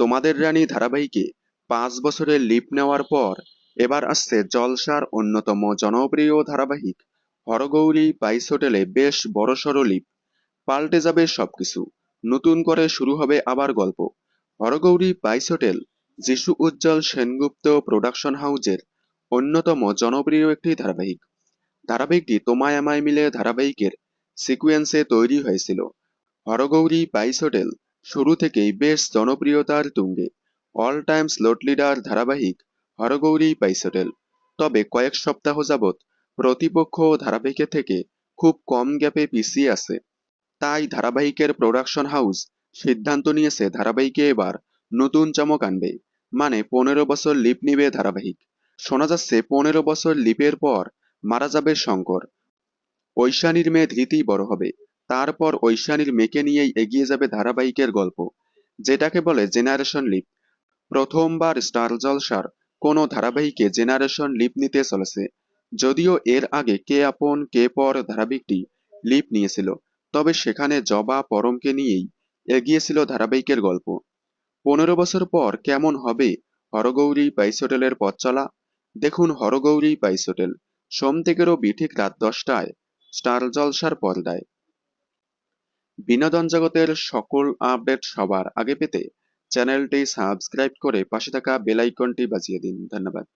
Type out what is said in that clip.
তোমাদের রানী ধারাবাহিকে 5 বছরের লিপ নেওয়ার পর এবার আসছে জলসার অন্যতম জনপ্রিয় ধারাবাহিক হরগৌরী বাইস হোটেলে বেশ বড়সড় লিপ। পাল্টে যাবে সবকিছু, নতুন করে শুরু হবে আবার গল্প। হরগৌরী বাইস হোটেল যিশু উজ্জ্বল সেনগুপ্ত প্রোডাকশন হাউজের অন্যতম জনপ্রিয় একটি ধারাবাহিক। ধারাবাহিকটি তোমায় আমায় মিলে ধারাবাহিকের সিকুয়েন্সে তৈরি হয়েছিল। হরগৌরী বাইস হোটেল শুরু থেকেই বেশ জনপ্রিয়তার তুঙ্গে। অল টাইম স্লট লিডার ধারাবাহিক হরগৌরী বাইস হোটেল। তবে কয়েক সপ্তাহ যাবৎ প্রতিপক্ষ ধারাবাহিকের থেকে খুব কম গ্যাপে পিছিয়ে আছে। তাই ধারাবাহিকের প্রোডাকশন হাউস সিদ্ধান্ত নিয়েছে ধারাবাহিকে এবার নতুন চমক আনবে। মানে 15 বছর লিপ নিবে ধারাবাহিক। শোনা যাচ্ছে 15 বছর লিপের পর মারা যাবে শঙ্কর। ঐশানীর মেয়ে ধৃতি বড় হবে। তারপর ঐশানীর মেয়েকে নিয়েই এগিয়ে যাবে ধারাবাহিকের গল্প, যেটাকে বলে জেনারেশন লিপ। প্রথমবার স্টার জলসার কোনো ধারাবাহিকে জেনারেশন লিপ নিতে চলেছে। যদিও এর আগে কে আপন কে পর ধারাবাহিকটি লিপ নিয়েছিল, তবে সেখানে জবা পরমকে নিয়েই এগিয়েছিল ধারাবাহিকের গল্প। 15 বছর পর কেমন হবে হরগৌরী বাইস হোটেলের পথ চলা? দেখুন হরগৌরী বাইস হোটেল, সোম থেকে রবি ঠিক রাত 10টায় স্টার জলসার পর্দায়। বিনোদন জগতের সকল আপডেট সবার আগে পেতে চ্যানেলটি সাবস্ক্রাইব করে পাশে থাকা বেল আইকনটি বাজিয়ে দিন। ধন্যবাদ।